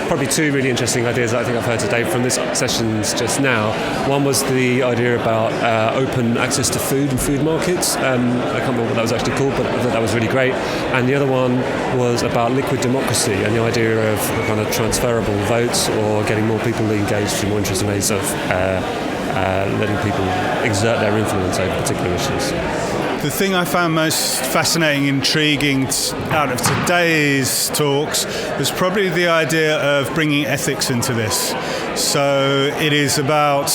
Probably two really interesting ideas that I think I've heard today from this sessions just now. One was the idea about open access to food and food markets. I can't remember what that was actually called, but I thought that was really great. And the other one was about liquid democracy and the idea of kind of transferable votes or getting more people engaged in more interesting ways of letting people exert their influence over particular issues. The thing I found most fascinating, intriguing out of today's talks was probably the idea of bringing ethics into this. So it is about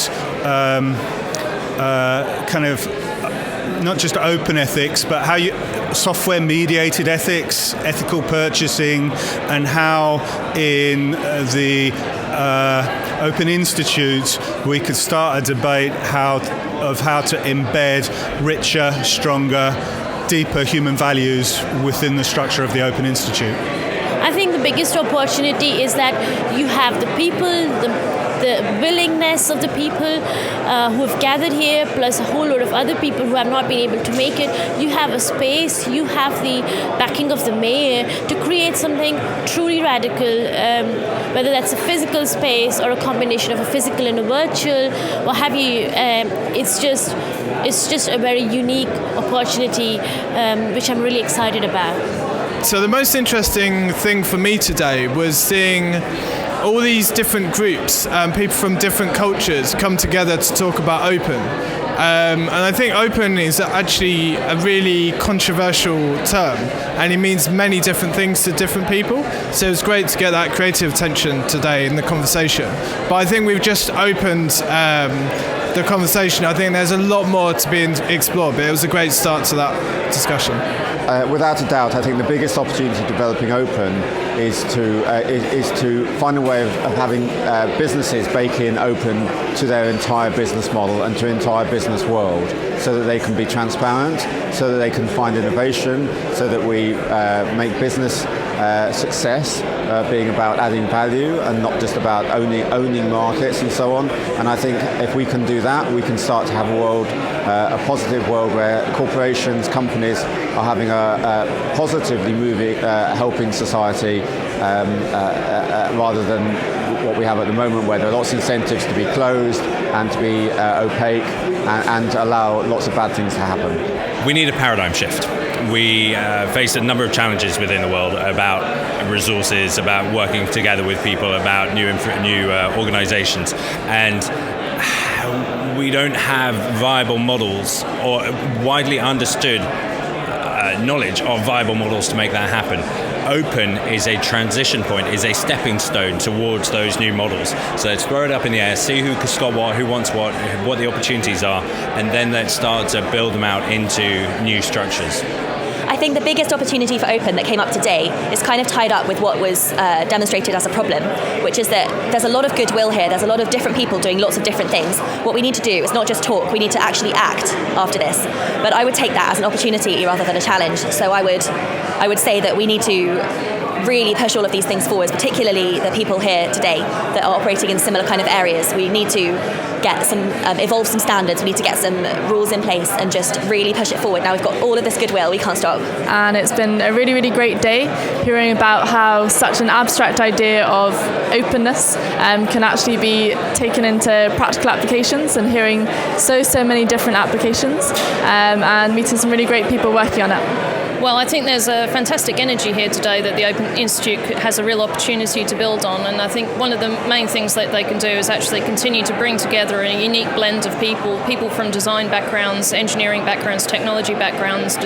kind of not just open ethics, but how software mediated ethics, ethical purchasing, and how in the Open Institute we could start a debate how to embed richer, stronger, deeper human values within the structure of the Open Institute. I think the biggest opportunity is that you have the people, the willingness of the people who have gathered here, plus a whole lot of other people who have not been able to make it. You have a space, you have the backing of the mayor to create something truly radical, whether that's a physical space or a combination of a physical and a virtual, what have you. It's just a very unique opportunity, which I'm really excited about. So the most interesting thing for me today was seeing all these different groups, people from different cultures come together to talk about open. And I think open is actually a really controversial term, and it means many different things to different people. So it was great to get that creative tension today in the conversation. But I think we've just opened the conversation. I think there's a lot more to be explored, but it was a great start to that discussion. Without a doubt, I think the biggest opportunity developing open is to find a way of having businesses bake in open to their entire business model and to entire business world, so that they can be transparent, so that they can find innovation, so that we make business success being about adding value and not just about owning markets and so on. And I think if we can do that, we can start to have a world, a positive world where corporations, companies are having a positively moving, helping society rather than what we have at the moment, where there are lots of incentives to be closed and to be opaque and allow lots of bad things to happen. We need a paradigm shift. We face a number of challenges within the world about resources, about working together with people, about new organizations, and we don't have viable models or widely understood knowledge of viable models to make that happen. Open is a transition point, is a stepping stone towards those new models. So let's throw it up in the air, see who's got what, who wants what the opportunities are, and then let's start to build them out into new structures. I think the biggest opportunity for open that came up today is kind of tied up with what was demonstrated as a problem, which is that there's a lot of goodwill here, there's a lot of different people doing lots of different things. What we need to do is not just talk, we need to actually act after this. But I would take that as an opportunity rather than a challenge. So I would say that we need to really push all of these things forward, particularly the people here today that are operating in similar kind of areas. We need to get some, evolve some standards, we need to get some rules in place and just really push it forward. Now we've got all of this goodwill, we can't stop. And it's been a really, really great day hearing about how such an abstract idea of openness can actually be taken into practical applications, and hearing so many different applications and meeting some really great people working on it. Well, I think there's a fantastic energy here today that the Open Institute has a real opportunity to build on, and I think one of the main things that they can do is actually continue to bring together a unique blend of people from design backgrounds, engineering backgrounds, technology backgrounds.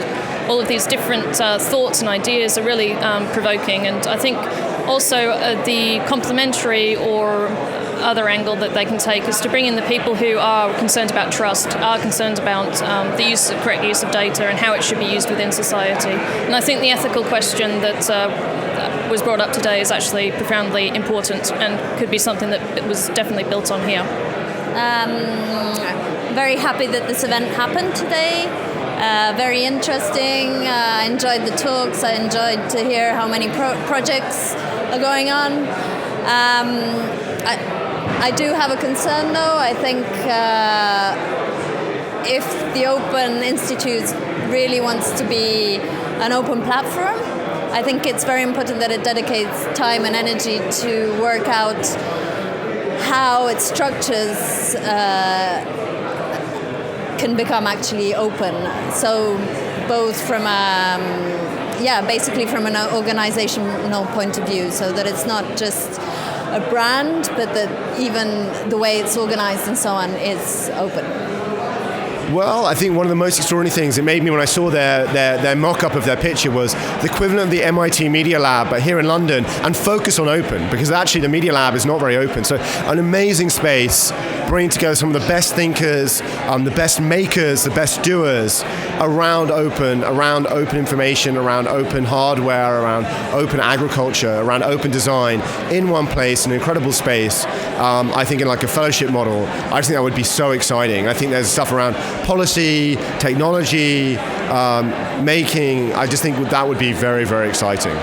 All of these different thoughts and ideas are really provoking, and I think also the complementary or other angle that they can take is to bring in the people who are concerned about trust, are concerned about the correct use of data and how it should be used within society. And I think the ethical question that was brought up today is actually profoundly important and could be something that was definitely built on here. Very happy that this event happened today. Very interesting. I enjoyed the talks. I enjoyed to hear how many projects are going on. I do have a concern though. I think if the Open Institute really wants to be an open platform, I think it's very important that it dedicates time and energy to work out how its structures can become actually open. So both from basically from an organizational point of view, so that it's not just a brand, but that even the way it's organized and so on is open. Well, I think one of the most extraordinary things it made me when I saw their mock-up of their picture was the equivalent of the MIT Media Lab, but here in London, and focus on open, because actually the Media Lab is not very open. So an amazing space, bringing together some of the best thinkers, the best makers, the best doers around open information, around open hardware, around open agriculture, around open design, in one place, an incredible space. I think in like a fellowship model, I just think that would be so exciting. I think there's stuff around policy, technology, making. I just think that would be very, very exciting.